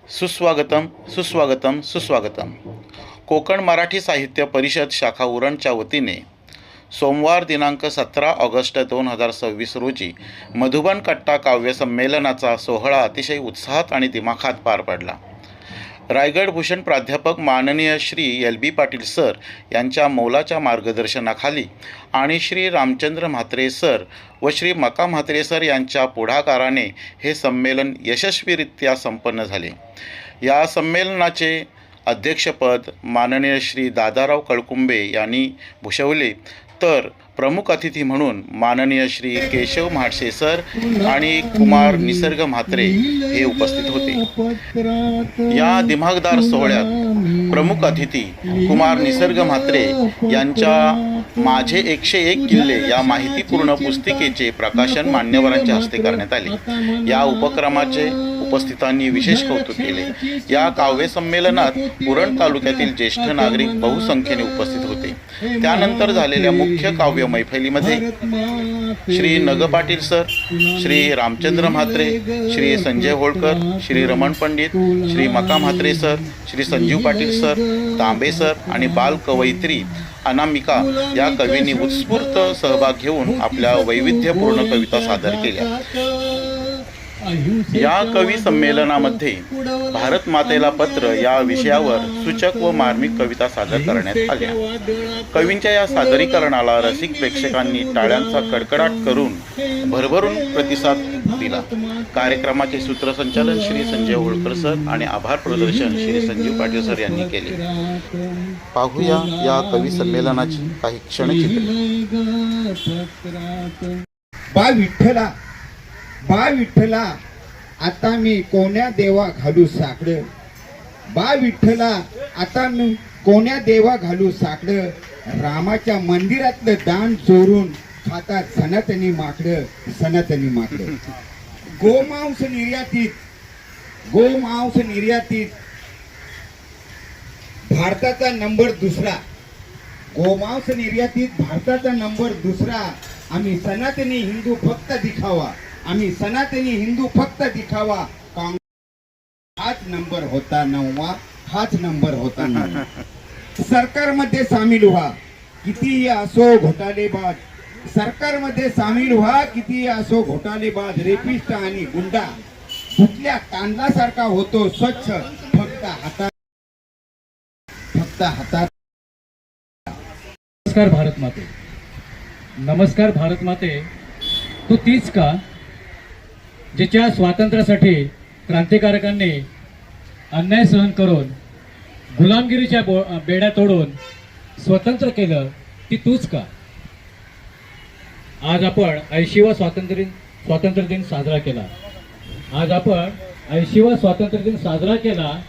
सुस्वागतम सुस्वागतम सुस्वागतम. कोकण मराठी साहित्य परिषद शाखा उरणच्या वतीने सोमवार दिनांक 17 ऑगस्ट 2026 रोजी मधुबन कट्टा काव्य संमेलनाचा सोहळा अतिशय उत्साहात आणि दिमाखात पार पडला. रायगड भूषण प्राध्यापक माननीय श्री LB पाटील सर यांच्या मोलाच्या मार्गदर्शनाखाली आणि श्री रामचंद्र म्हात्रे सर व श्री मका म्हात्रे सर यांच्या पुढाकाराने हे संमेलन यशस्वीरित्या संपन्न झाले. या संमेलनाचे अध्यक्षपद माननीय श्री दादाराव कळकुंबे यांनी भूषवले, तर प्रमुख अतिथी म्हणून माननीय श्री केशव म्हाडसे सर आणि कुमार निसर्ग म्हात्रे हे उपस्थित होते. या दिमागदार सोहळ्यात प्रमुख अतिथी कुमार निसर्ग म्हात्रे यांच्या माझे 101 किल्ले या माहितीपूर्ण पुस्तिकेचे प्रकाशन मान्यवरांच्या हस्ते करण्यात आले. या उपक्रमाचे उपस्थितांनी विशेष कौतुक केले. या काव्य संमेलनात उरण तालुक्यातील ज्येष्ठ नागरिक बहुसंख्येने उपस्थित होते. त्यानंतर झालेल्या मुख्य काव्य मैफलीमध्ये श्री नग पाटील सर, श्री रामचंद्र म्हात्रे, श्री संजय होळकर, श्री रमण पंडित, श्री मका म्हात्रे सर, श्री संजीव पाटील सर, तांबे सर आणि बाल कवयित्री अनामिका या कवींनी उत्स्फूर्त सहभाग घेऊन आपल्या वैविध्यपूर्ण कविता सादर केल्या. या कवी संमेलनामध्ये भारत मातेला पत्र या विषयावर सूचक व मार्मिक कविता सादर करण्यात आल्या. कवींच्या या सादरीकरणाला रसिक प्रेक्षकांनी टाळ्यांचा कडकडाट करून भरभरून प्रतिसाद दिला. कार्यक्रमाचे सूत्रसंचालन श्री संजय होळकर सर आणि आभार प्रदर्शन श्री संजीव पाटील सर यांनी केले. पाहूया या कवी संमेलनाची काही क्षणचित्रे. बा विठ्ठला आता मी कोण्या देवा घालू साकड. बा विठ्ठला आता मी कोण्या देवा घालू साकड. रामाच्या मंदिरातलं दान चोरून खातात सनातनी माकड. गोमांस निर्यातीत भारताचा नंबर दुसरा. गोमांस निर्यातीत भारताचा नंबर दुसरा. आम्ही सनातनी हिंदू फक्त दिखावा. हाच नंबर होता नववा. सरकारमध्ये सामील व्हा कितीही असो घोटाळेबाज. रेपिस्ट आणि गुंडा धुतल्या तांदळासारखा होतो स्वच्छ फक्त हातात. नमस्कार भारत माते. तू तीच का जिच्या स्वातंत्र्यासाठी क्रांतिकारकांनी अन्याय सहन करून गुलामगिरीच्या बेड्या तोडून स्वतंत्र केलं, ती तूच का? आज आपण 80वा स्वातंत्र्य दिन साजरा केला.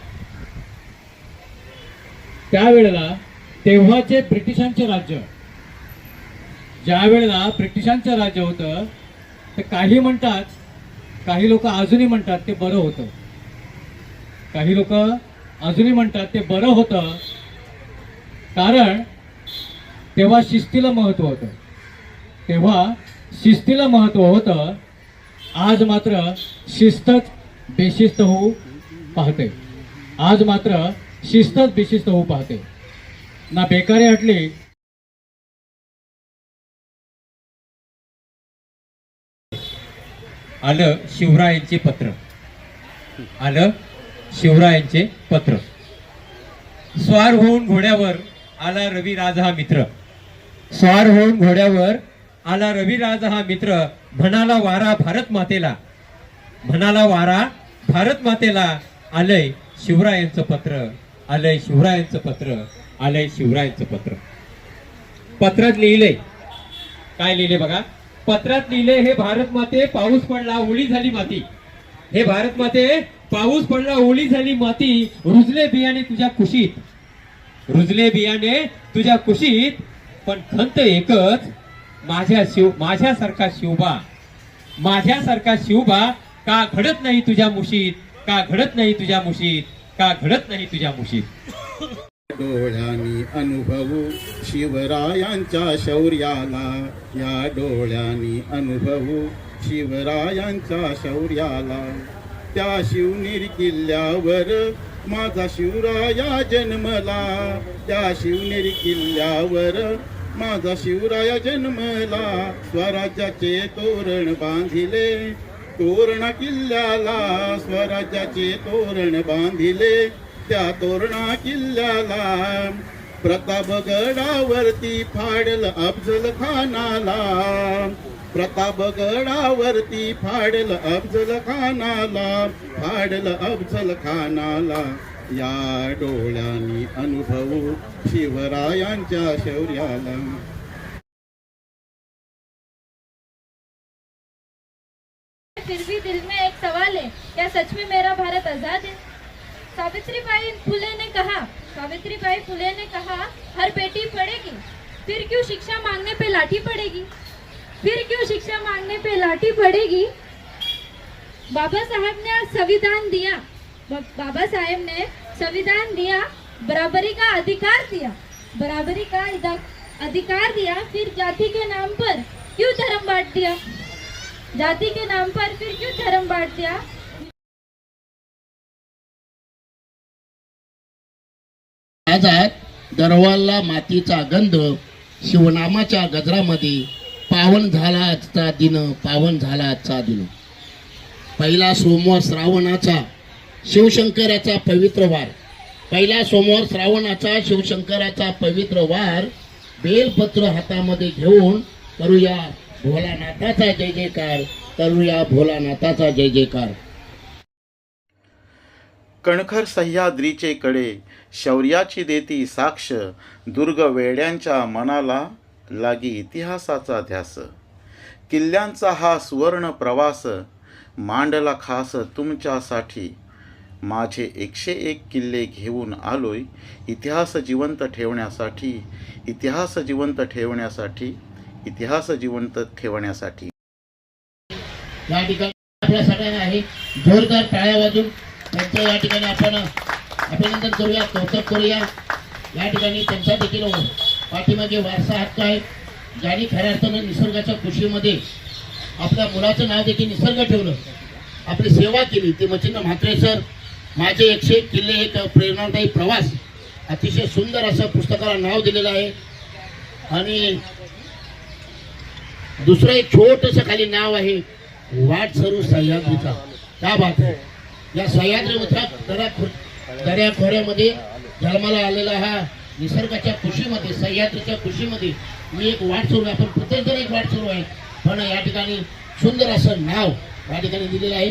त्यावेळेला तेव्हाचे ब्रिटिशांचे राज्य, ज्या वेळेला ब्रिटिशांचं राज्य होतं, तर काही लोक अजूनही म्हणतात ते बरं होतं. कारण तेव्हा शिस्तीला महत्व होतं. आज मात्र शिस्तच बेशिस्त होऊ पाहते. ना बेकारी हटली आलं शिवरायांचे पत्र. स्वार होऊन घोड्यावर आला रविराज हा मित्र. म्हणाला वारा भारत मातेला आलंय शिवरायांचं पत्र. पत्रात लिहिले काय लिहिले बघा. पत्रात लिहिले, हे भारत माते पाऊस पडला ओली झाली माती. रुजले बियाणे तुझ्या कुशीत. पण खंत एकच, माझ्यासारखा शिवबा का घडत नाही तुझ्या मुशीत. डोळ्यांनी अनुभवू शिवरायांच्या शौर्याला. या डोळ्यांनी अनुभवू शिवरायांच्या शौर्याला. त्या शिवनेरी किल्ल्यावर माझा शिवराया जन्मला, त्या शिवनेरी किल्ल्यावर माझा शिवराया जन्मला. स्वराज्याचे तोरण बांधिले तोरणा किल्ल्याला, स्वराज्याचे तोरण बांधिले त्या तोरणा किल्ल्याला. प्रतापगडावरती फाडल अफजल खानाला, प्रतापगडावरती फाडल अफजल खानाला, फाडल अफजल खानाला. या डोळ्यांनी अनुभवू शिवरायांच्या शौर्याला. फिर भी दिल में एक सवाल है, क्या सच में मेरा भारत आजाद है? सावित्रीबाई फुले ने कहा, सावित्रीबाई फुले ने कहा, हर बेटी पढ़ेगी, फिर क्यों शिक्षा मांगने पे लाठी पड़ेगी, फिर क्यों शिक्षा मांगने पे लाठी पड़ेगी. बाबा साहब ने संविधान दिया, बाबा साहब ने संविधान दिया, बराबरी का अधिकार दिया, बराबरी का अधिकार दिया, फिर जाति के नाम पर क्यों धर्म बांट दिया, जाति के नाम पर फिर क्यों धर्म बांट दिया. आजाद दरवाला मातीचा गंध, शिवनामाच्या गजरामध्ये पावन झाला आजचा दिन, पावन झाला आजचा दिन. पहिला सोमवार श्रावणाचा शिवशंकराचा पवित्र वार, पहिला सोमवार श्रावणाचा शिवशंकराचा पवित्र वार. बेलपत्र हातामध्ये घेऊन करूया भोलानाथाचा जय जयकार, करूया भोलानाथाचा जय जयकार. कणखर सह्याद्रीचे कडे शौर्याची देती साक्ष, दुर्ग वेड्यांच्या मनाला लागी इतिहासाचा ध्यास. किल्ल्यांचा हा सुवर्ण प्रवास मांडला खास तुमच्यासाठी. माझे 101 किल्ले घेऊन आलोय इतिहास जिवंत ठेवण्यासाठी, इतिहास जिवंत ठेवण्यासाठी, इतिहास जिवंत ठेवण्यासाठी. या ठिकाणी आपल्या सगळ्यांना आहे जोरदार टाळ्या वाजून त्यांचं या ठिकाणी आपण अभिनंदन करूया, कौतुक करूया. या ठिकाणी त्यांचा देखील पाठीमागे वारसा हक्क आहे. ज्यांनी खऱ्या अर्थानं निसर्गाच्या खुशीमध्ये आपल्या मुलाचं नाव देखील निसर्ग ठेवलं, आपली सेवा केली, ते मच्छिंद्र म्हात्रे सर. माझे 101 किल्ले एक प्रेरणादायी प्रवास, अतिशय सुंदर असं पुस्तकाला नाव दिलेलं आहे. आणि दुसरं एक छोटंसं खाली नाव आहे वाट सरू सह्याद्रीचा. त्या बात आहे या सह्याद्री दऱ्या खोऱ्यामध्ये जन्माला आलेला हा निसर्गाच्या खुशीमध्ये, सह्याद्रीच्या खुशीमध्ये मी एक वाट सुरू आहे. आपण प्रत्येक जण एक वाट सुरू आहे, पण या ठिकाणी सुंदर असं नाव या ठिकाणी दिलेलं आहे.